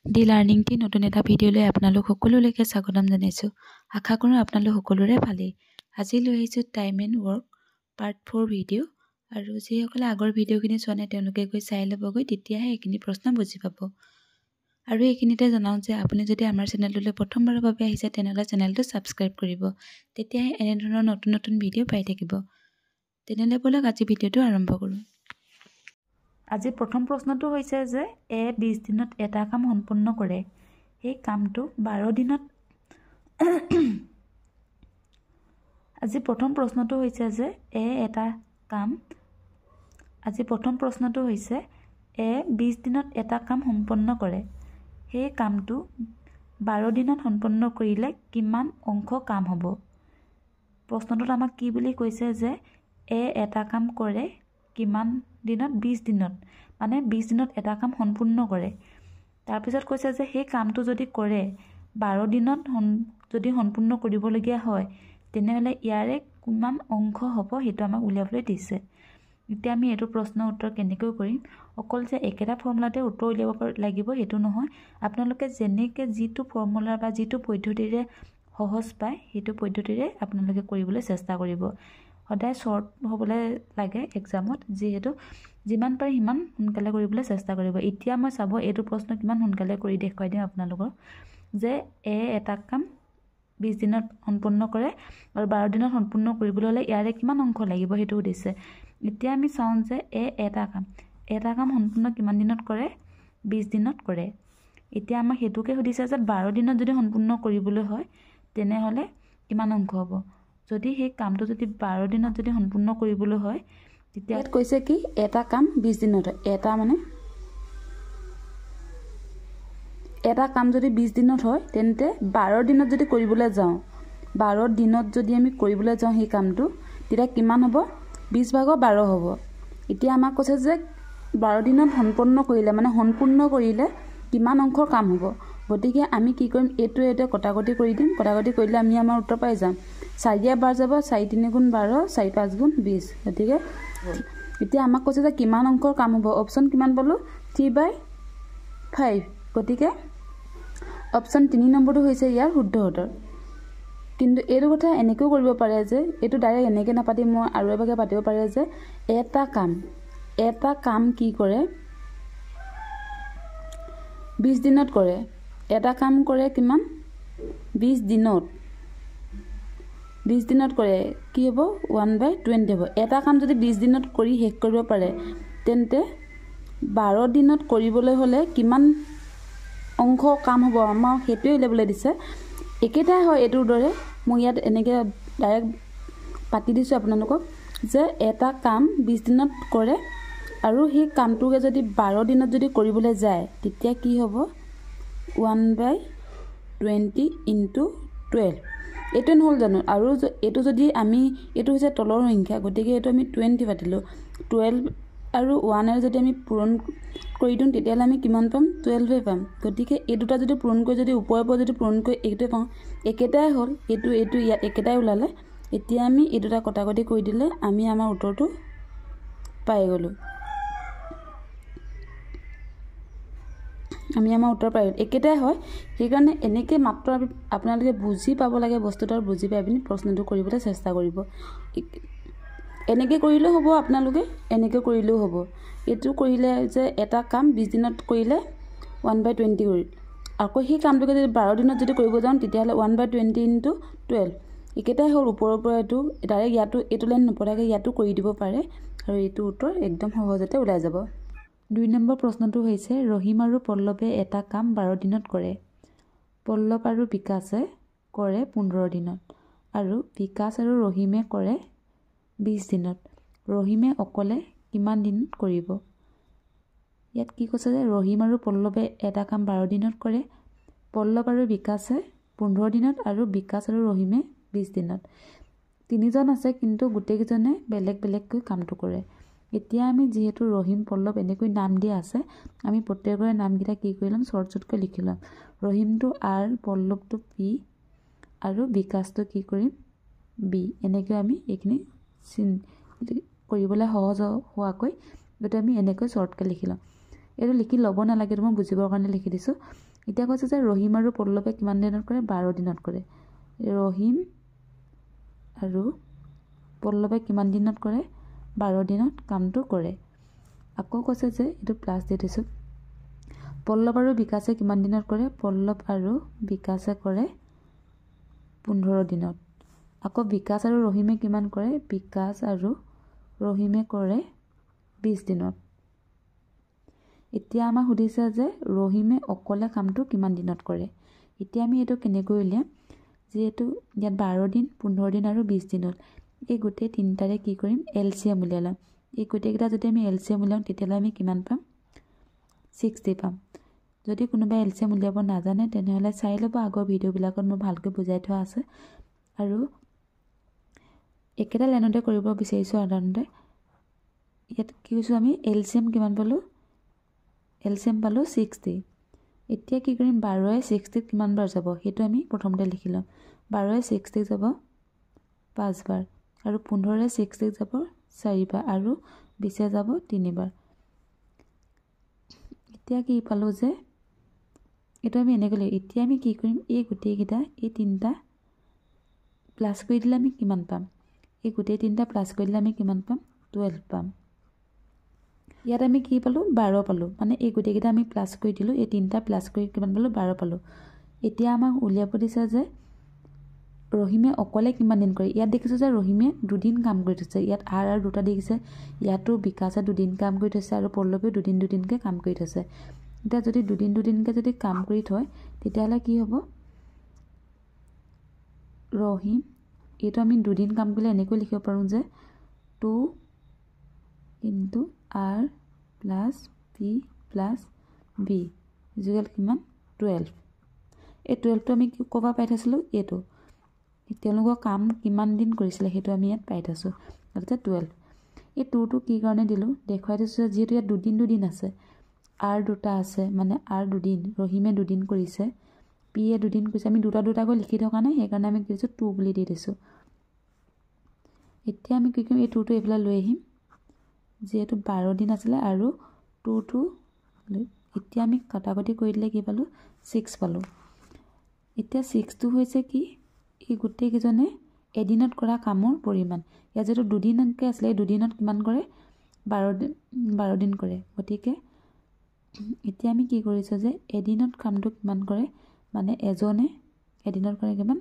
D learning T নতুন এটা ভিডিঅ'লৈ আপোনালোক সকলোলৈকে স্বাগতম জনাইছোঁ। আশা কৰোঁ আপোনালোক সকলোৰে ভালেই। আজি লৈ আহিছোঁ time and work part 4 video'. আৰু যিসকলে আগৰ ভিডিঅ'খিনি চোৱা নাই তেওঁলোকে গৈ চাই ল'বগৈ, তেতিয়াহে এইখিনি প্ৰশ্ন বুজি পাব। আৰু এইখিনিতে জনাওঁ যে আপুনি যদি আমাৰ চেনেলটোলৈ প্ৰথমবাৰৰ বাবে আহিছে তেনেহ'লে চেনেলটো ছাবস্ক্ৰাইব কৰিব, তেতিয়াহে এনেধৰণৰ নতুন নতুন ভিডিঅ' পাই থাকিব। তেনেহ'লে ব'লক আজি ভিডিঅ'টো আৰম্ভ কৰোঁ। আজি প্ৰথম প্ৰশ্নটো হৈছে যে 20 দিনত এটা কাম সম্পূৰ্ণ কৰে, সেই কামটো 12 দিনত আজি প্ৰথম প্ৰশ্নটো হৈছে যে আজি প্ৰথম প্ৰশ্নটো হৈছে 20 দিনত এটা কাম সম্পন্ন কৰে, সেই কামটো 12 দিনত সম্পন্ন কৰিলে কিমান অংশ কাম হ'ব। প্ৰশ্নটোত আমাক কি বুলি কৈছে যে এটা কাম কৰে কিমান দিনত, 20 দিনত, মানে 20 দিনত এটা কাম সম্পূৰ্ণ কৰে। তাৰপিছত কৈছে যে সেই কামটো যদি কৰে 12 দিনত যদি সম্পূৰ্ণ কৰিবলগীয়া হয় তেনেহ'লে ইয়াৰে কিমান অংশ হ'ব সেইটো আমাক উলিয়াবলৈ দিছে। এতিয়া আমি এইটো প্ৰশ্নৰ উত্তৰ কেনেকৈ কৰিম, অকল যে একেটা ফৰ্মুলাতে উত্তৰ উলিয়াব লাগিব সেইটো নহয়। আপোনালোকে যেনেকৈ যিটো ফৰ্মুলা বা যিটো পদ্ধতিৰে সহজ পায় সেইটো পদ্ধতিৰে আপোনালোকে কৰিবলৈ চেষ্টা কৰিব। সদায় শ্বৰ্ট হ'বলৈ লাগে এক্সামত, যিহেতু যিমান পাৰে সিমান সোনকালে কৰিবলৈ চেষ্টা কৰিব। এতিয়া মই চাব এইটো প্ৰশ্ন কিমান সোনকালে কৰি দেখুৱাই দিম আপোনালোকৰ, যে এটা কাম 20 দিনত সম্পূৰ্ণ কৰে আৰু 12 দিনত সম্পূৰ্ণ কৰিবলৈ হ'লে ইয়াৰে কিমান অংশ লাগিব সেইটো সুধিছে। এতিয়া আমি চাওঁ যে এটা কাম সম্পূৰ্ণ কিমান দিনত কৰে, 20 দিনত কৰে। এতিয়া আমাক সেইটোকে সুধিছে যে 12 দিনত যদি সম্পূৰ্ণ কৰিবলৈ হয় তেনেহ'লে কিমান অংশ হ'ব। যদি সেই কামটো যদি 12 দিনত যদি সম্পূৰ্ণ কৰিবলৈ হয় তেতিয়া কৈছে কি এটা কাম 20 দিনত হয়। এটা কাম যদি 20 দিনত হয় তেন্তে 12 দিনত যদি কৰিবলৈ যাওঁ, 12 দিনত যদি আমি কৰিবলৈ যাওঁ সেই কামটো, তেতিয়া কিমান হ'ব, 20/12 হ'ব। এতিয়া আমাক কৈছে যে 12 দিনত সম্পূৰ্ণ কৰিলে কিমান অংশৰ কাম হ'ব। গতিকে আমি কি কৰিম, এইটো কটাকটি কৰি দিম। কটাকটি কৰিলে আমি আমাৰ উত্তৰ পাই যাম। 4 বাৰ যাব, 4 3 গুণ 12, 4 5 গুণ 20। গতিকে এতিয়া আমাক কৈছে যে কিমান অংশৰ কাম হ'ব। অপশ্যন কিমান পালোঁ, 3/5। গতিকে অপশ্যন 3 নম্বৰটো হৈছে ইয়াৰ শুদ্ধ উত্তৰ। কিন্তু এইটো কথা এনেকৈও কৰিব পাৰে যে এইটো ডাইৰেক্ট এনেকৈ নাপাতি মই আৰু এবাৰকৈ পাতিব পাৰে যে এটা কাম কি কৰে 20 দিনত কৰে। এটা কাম কৰে কিমান, 20 দিনত কৰে, কি হ'ব, 1/20 হ'ব। এটা কাম যদি 20 দিনত কৰি শেষ কৰিব পাৰে তেন্তে 12 দিনত কৰিবলৈ হ'লে কিমান অংশ কাম হ'ব আমাৰ সেইটোৱে উলিয়াবলৈ দিছে। একেটাই হয় এইটোৰ দৰে, মই ইয়াত এনেকৈ ডাইৰেক্ট পাতি দিছোঁ আপোনালোকক যে এটা কাম 20 দিনত কৰে আৰু সেই কামটোকে যদি 12 দিনত যদি কৰিবলৈ যায় তেতিয়া কি হ'ব, 1/20 × 12। এইটো নহ'ল জানো। আৰু এইটো যদি এইটো হৈছে তলৰ সংখ্যা, গতিকে এইটো আমি 20 পাতিলোঁ। 12 আৰু 1 যদি আমি পূৰণ কৰি দিওঁ তেতিয়াহ'লে আমি কিমান পাম, 12 পাম। গতিকে এই দুটা যদি পূৰণ কৰি যদি ওপৰে যদি পূৰণ কৰি এইটোৱে পাওঁ, একেটাই হ'ল। এইটো ইয়াত একেটাই ওলালে। এতিয়া আমি এই দুটা কটাকটি কৰি দিলে আমি আমাৰ উত্তৰটো পাই গ'লোঁ। একেটাই হয়, সেইকাৰণে এনেকৈ মাত্ৰ আপোনালোকে বুজি পাব লাগে বস্তুটো, আৰু বুজি পাই পিনি প্ৰশ্নটো কৰিবলৈ চেষ্টা কৰিব। এনেকৈ কৰিলেও হ'ব, আপোনালোকে এনেকৈ কৰিলেও হ'ব। এইটো কৰিলে যে এটা কাম 20 দিনত কৰিলে 1/20 কৰিল, আকৌ সেই কামটোকে যদি 12 দিনত যদি কৰিব যাওঁ তেতিয়াহ'লে 1/20 × 12। একেটাই হ'ল। ওপৰৰ পৰা এইটো ডাইৰেক্ট এইটো লাইন নপঢ়াকৈ ইয়াতো কৰি দিব পাৰে আৰু এইটো উত্তৰ একদম সহজতে ওলাই যাব। 2 নম্বৰ প্ৰশ্নটো হৈছে ৰহিম আৰু পল্লৱে এটা কাম 12 দিনত কৰে, পল্লৱ আৰু বিকাশে কৰে 15 দিনত আৰু বিকাশ আৰু ৰহিমে কৰে 20 দিনত। ৰহিমে অকলে কিমান দিনত কৰিব। ইয়াত কি কৈছে যে ৰহিম আৰু পল্লৱে এটা কাম 12 দিনত কৰে, পল্লৱ আৰু বিকাশে 15 দিনত আৰু বিকাশ আৰু ৰহিমে 20 দিনত। তিনিজন আছে কিন্তু গোটেইকেইজনে বেলেগ বেলেগকৈ কামটো কৰে। এতিয়া আমি যিহেতু ৰহিম পল্লৱ এনেকৈ নাম দিয়া আছে, আমি প্ৰত্যেকৰে নামকেইটা কি কৰি ল'ম, শ্বৰ্টকৈ লিখি ল'ম। ৰহিমটো R, পল্লৱটো P আৰু বিকাশটো কি কৰিম, B। এনেকৈ আমি এইখিনি কৰিবলৈ সহজ হোৱাকৈ গতিকে আমি এনেকৈ শ্বৰ্টকৈ লিখি ল'ম। এইটো লিখি ল'ব নালাগে, মই বুজিবৰ কাৰণে লিখি দিছোঁ। এতিয়া কৈছে যে ৰহিম আৰু পল্লৱে কিমান দিনত কৰে? 12 দিনত কৰে। ৰহিম আৰু পল্লৱে কিমান দিনত কৰে? 12 দিনত কামটো কৰে। আকৌ কৈছে যে এইটো প্লাছ দি দিছোঁ। পল্লৱ আৰু বিকাশে কিমান দিনত কৰে? পল্লৱ আৰু বিকাশে কৰে 15 দিনত। আকৌ বিকাশ আৰু ৰহিমে কিমান কৰে? বিকাশ আৰু ৰহিমে কৰে 20 দিনত। এতিয়া আমাক সুধিছে যে ৰহিমে অকলে কামটো কিমান দিনত কৰে। এতিয়া আমি এইটো কেনেকৈ উলিয়াম? যিহেতু ইয়াত 12 দিন, 15 দিন আৰু 20 দিনত, এই গোটেই তিনিটাৰে কি কৰিম? এলচিএম উলিয়াই ল'ম। এই গোটেইকেইটা যদি আমি এলচিএম উলিয়াওঁ তেতিয়াহ'লে আমি কিমান পাম? 60 পাম। যদি কোনোবাই এলচিএম উলিয়াব নাজানে তেনেহ'লে চাই ল'ব, আগৰ ভিডিঅ'বিলাকত মই ভালকৈ বুজাই থোৱা আছে। আৰু একেটা লাইনতে কৰিব বিচাৰিছোঁ সাধাৰণতে। ইয়াত কি কৈছোঁ আমি? এলচিএম কিমান পালোঁ? এলচিএম পালোঁ 60। এতিয়া কি কৰিম? 12য়ে 60ত কিমান বাৰ যাব সেইটো আমি প্ৰথমতে লিখি ল'ম। 12য়ে 60 যাব 5 বাৰ, আৰু 15য়ে 60 যাব 4 বাৰ, আৰু 20 যাব 3 বাৰ। এতিয়া কি পালোঁ যে এইটো আমি এনেকৈ লিখি, এতিয়া আমি কি কৰিম? এই গোটেইকেইটা, এই তিনিটা প্লাছ কৰি দিলে আমি কিমান পাম? এই গোটেই তিনিটা প্লাছ কৰি দিলে আমি কিমান পাম? 12 পাম। ইয়াত আমি কি পালোঁ? 12 পালোঁ। মানে এই গোটেইকেইটা আমি প্লাছ কৰি দিলোঁ, এই তিনিটা প্লাছ কৰি কিমান পালোঁ? 12 পালোঁ। এতিয়া আমাক উলিয়াব দিছে যে ৰহিমে অকলে কিমান দিন কৰে। ইয়াত দেখিছোঁ যে ৰহিমে 2 দিন কাম কৰি থৈছে। ইয়াত আৰু 2টা দেখিছে, ইয়াতো বিকাশে 2 দিন কাম কৰি থৈছে আৰু পল্লৱেও 2 দিনকৈ কাম কৰি থৈছে। এতিয়া যদি 2 দিনকৈ যদি কাম কৰি থয় তেতিয়াহ'লে কি হ'ব? ৰহিম, এইটো আমি 2 দিন কাম কৰিলে এনেকৈ লিখিব পাৰোঁ যে 2 × R + P + B ইকুৱেল কিমান? 12। এই 12টো আমি ক'ৰ পৰা পাই থৈছিলোঁ? এইটো তেওঁলোকৰ কাম কিমান দিন কৰিছিলে সেইটো আমি ইয়াত পাই থৈছোঁ, অৰ্থাৎ 12। এই 2টো কি কাৰণে দিলোঁ? দেখুৱাই দিছোঁ যে যিহেতু ইয়াত 2 দিন আছে, R 2টা আছে, মানে R 2 দিন, ৰহিমে 2 দিন কৰিছে, Pয়ে 2 দিন কৰিছে। আমি 2টা লিখি থকা নাই, সেইকাৰণে আমি কি দিছোঁ? 2 বুলি দি দিছোঁ। এতিয়া আমি কি কৰিম? এই 2টো এইফালে লৈ আহিম, যিহেতু 12 দিন আছিলে, আৰু 2টো এতিয়া আমি কটাকটি কৰি দিলে কি পালোঁ? 6 পালোঁ। এতিয়া 6টো হৈছে কি? এই গোটেইকেইজনে এদিনত কৰা কামৰ পৰিমাণ। ইয়াত যিহেতু 2 দিনকৈ আছিলে, এই 2 দিনত কিমান কৰে? 12 দিন কৰে। গতিকে এতিয়া আমি কি কৰিছোঁ যে এদিনত কামটো কিমান কৰে? মানে এজনে এদিনত কৰে কিমান?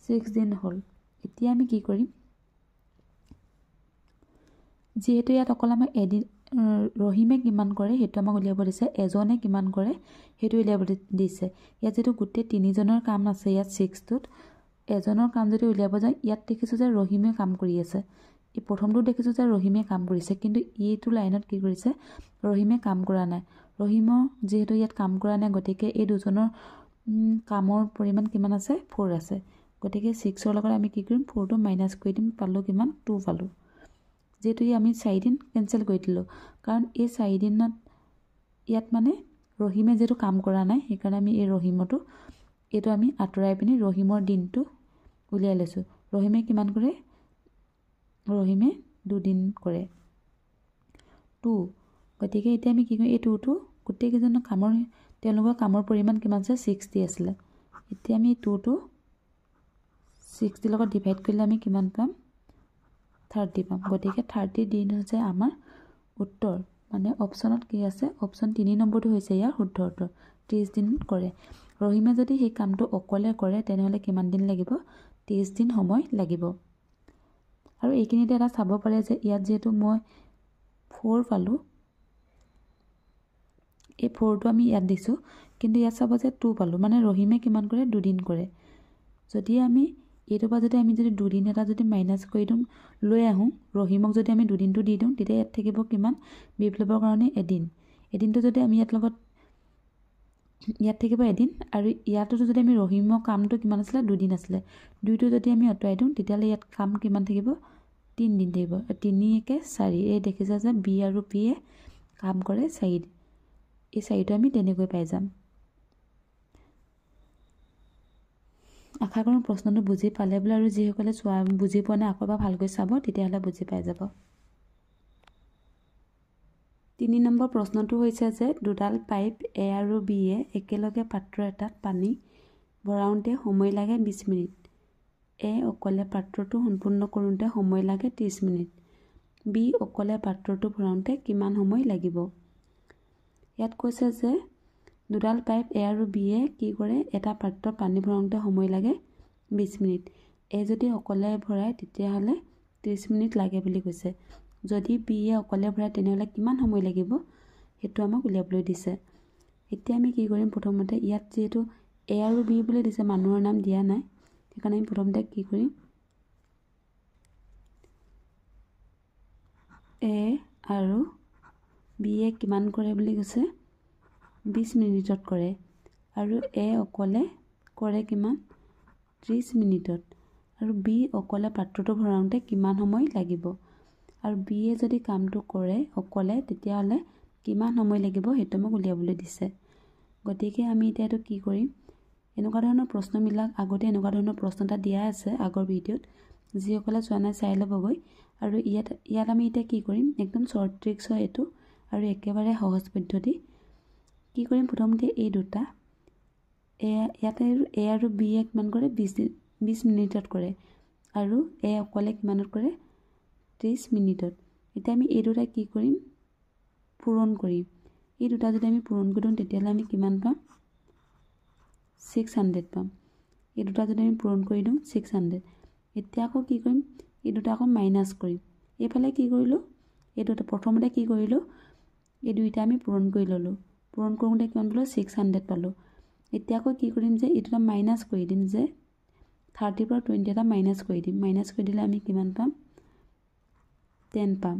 6 দিন হ'ল। এতিয়া আমি কি কৰিম? যিহেতু ইয়াত অকল আমাক এদিন ৰহিমে কিমান কৰে সেইটো আমাক উলিয়াব দিছে, এজনে কিমান কৰে সেইটো উলিয়াব দিছে। ইয়াত যিহেতু গোটেই 3জনৰ কাম আছে, ইয়াত 6টোত এজনৰ কাম যদি উলিয়াব যায়, ইয়াত দেখিছোঁ যে ৰহিমে কাম কৰি আছে। এই প্ৰথমটোত দেখিছোঁ যে ৰহিমে কাম কৰিছে, কিন্তু এইটো লাইনত কি কৰিছে? ৰহিমে কাম কৰা নাই। ৰহিমৰ যিহেতু ইয়াত কাম কৰা নাই, গতিকে এই দুজনৰ কামৰ পৰিমাণ কিমান আছে? 4 আছে। গতিকে 6ৰ লগত আমি কি কৰিম? 4টো মাইনাছ কৰি দিম, পালোঁ কিমান? 2 পালোঁ। যিহেতু আমি 4 দিন কেঞ্চেল কৰি দিলোঁ, কাৰণ এই 4 দিনত ইয়াত মানে ৰহিমে যিহেতু কাম কৰা নাই, সেইকাৰণে আমি এই ৰহিমটো এইটো আমি আঁতৰাই পিনি ৰহিমৰ দিনটো উলিয়াই লৈছোঁ। ৰহিমে কিমান কৰে? ৰহিমে 2 দিন কৰে 2। গতিকে এতিয়া আমি কি কৰিম? এই 2টো গোটেইকেইজনৰ তেওঁলোকৰ কামৰ পৰিমাণ কিমান আছে? 60 আছিলে। এতিয়া আমি 2টো 60 লগত ডিভাইড কৰিলে আমি কিমান পাম? 30 পাম। গতিকে 30 দিন হৈছে আমাৰ উত্তৰ। মানে অপশ্যনত কি আছে? অপশ্যন 3 নম্বৰটো হৈছে ইয়াৰ শুদ্ধ উত্তৰ। 30 দিন কৰে। ৰহিমে যদি সেই কামটো অকলে কৰে তেনেহ'লে কিমান দিন লাগিব? 30 দিন সময় লাগিব। আৰু এইখিনিতে এটা চাব পাৰে যে ইয়াত যিহেতু মই 4 পালোঁ, এই 4টো আমি ইয়াত দিছোঁ, কিন্তু ইয়াত চাব যে 2 পালোঁ, মানে ৰহিমে কিমান কৰে? 2 দিন কৰে। যদি আমি এইটোৰ পৰা যদি 2 দিন এটা যদি মাইনাছ কৰি দিওঁ, লৈ আহোঁ, ৰহিমক যদি আমি 2 দিনটো দি দিওঁ, তেতিয়া ইয়াত থাকিব কিমান? বিপ্লৱৰ কাৰণে এদিন। এদিনটো যদি আমি ইয়াত থাকিব এদিন, আৰু ইয়াতো যদি আমি ৰহিমৰ কামটো কিমান আছিলে? 2 দিন আছিলে। 2টো যদি আমি আঁতৰাই দিওঁ তেতিয়াহ'লে ইয়াত কাম কিমান থাকিব? 3 দিন থাকিব। 3 × 4, এই দেখিছে যে বি আৰু পিয়ে কাম কৰে 4 দিন। এই 4টো আমি তেনেকৈ পাই যাম। আশা কৰোঁ প্ৰশ্নটো বুজি পালে বোলে, আৰু যিসকলে বুজি পোৱা নাই আকৌ এবাৰ ভালকৈ চাব, তেতিয়াহ'লে বুজি পাই যাব। 3 নম্বৰ প্ৰশ্নটো হৈছে যে দুডাল পাইপ A আৰু B একেলগে পাত্ৰ এটাত পানী ভৰাওঁতে সময় লাগে 20 মিনিট। A অকলে পাত্ৰটো সম্পূৰ্ণ কৰোঁতে সময় লাগে 30 মিনিট। B অকলে পাত্ৰটো ভৰাওঁতে কিমান সময় লাগিব? ইয়াত কৈছে যে দুডাল পাইপ A আৰু B কি কৰে, এটা পাত্ৰত পানী ভৰাওঁতে সময় লাগে 20 মিনিট। A যদি অকলে ভৰায় তেতিয়াহ'লে 30 মিনিট লাগে বুলি কৈছে। যদি B অকলে ভৰায় তেনেহ'লে কিমান সময় লাগিব সেইটো আমাক উলিয়াবলৈ দিছে। এতিয়া আমি কি কৰিম, প্ৰথমতে ইয়াত যেহেতু A আৰু B বুলি দিছে, মানুহৰ নাম দিয়া নাই, সেইকাৰণে আমি প্ৰথমতে কি কৰিম, A আৰু B কিমান কৰে বুলি কৈছে, 20 মিনিটত কৰে, আৰু A অকলে কৰে কিমান, 30 মিনিটত, আৰু B অকলে পাত্ৰটো ভৰাওঁতে কিমান সময় লাগিব, আৰু B যদি কামটো কৰে অকলে তেতিয়াহ'লে কিমান সময় লাগিব সেইটো মোক উলিয়াবলৈ দিছে। গতিকে আমি এতিয়া এইটো কি কৰিম, এনেকুৱা ধৰণৰ প্ৰশ্নবিলাক আগতে এনেকুৱা ধৰণৰ প্ৰশ্ন এটা দিয়া আছে আগৰ ভিডিঅ'ত, যিসকলে চোৱা নাই চাই ল'বগৈ। আৰু ইয়াত আমি এতিয়া কি কৰিম, একদম শ্বৰ্ট ট্ৰিক্স হয় এইটো আৰু একেবাৰে সহজ পদ্ধতি। কি কৰিম, প্ৰথমতে এই দুটা ইয়াতে A আৰু B কিমান কৰে, 20 মিনিটত কৰে, আৰু A অকলে কিমানত কৰে, 30 মিনিটত। এতিয়া আমি এই দুটা কি কৰিম, পূৰণ কৰিম। এই দুটা যদি আমি পূৰণ কৰি দিওঁ তেতিয়াহ'লে আমি কিমান পাম, 600 পাম। এই দুটা যদি আমি পূৰণ কৰি দিওঁ 600। এতিয়া আকৌ কি কৰিম, এই দুটা আকৌ মাইনাছ কৰিম। এইফালে কি কৰিলোঁ, এই দুটা প্ৰথমতে কি কৰিলোঁ, এই দুইটা আমি পূৰণ কৰি ল'লোঁ, পূৰণ কৰোঁতে কিমান পালোঁ, 600 পালোঁ। এতিয়া আকৌ কি কৰিম যে এই দুটা মাইনাছ কৰি দিম, যে 30 পৰা 20 এটা মাইনাছ কৰি দিম। মাইনাছ কৰি দিলে আমি কিমান পাম, 10 পাম।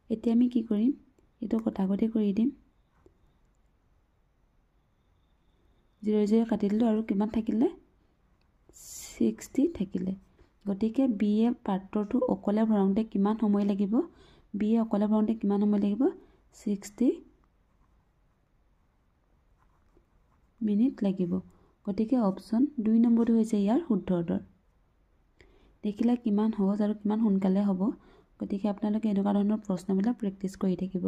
এতিয়া আমি কি কৰিম, এইটো কটাকটি কৰি দিম, 0 0 কাটি দিলোঁ, আৰু কিমান থাকিলে, 60 থাকিলে। গতিকে B পাত্ৰটো অকলে ভৰাওঁতে কিমান সময় লাগিব, B অকলে ভৰাওঁতে কিমান সময় লাগিব, 60 মিনিট লাগিব। গতিকে অপশ্যন 2 নম্বৰটো হৈছে ইয়াৰ শুদ্ধ উত্তৰ। দেখিলে কিমান সহজ আৰু কিমান সোনকালে হ'ব। গতিকে আপোনালোকে এনেকুৱা ধৰণৰ প্ৰশ্নবিলাক প্ৰেক্টিছ কৰি থাকিব।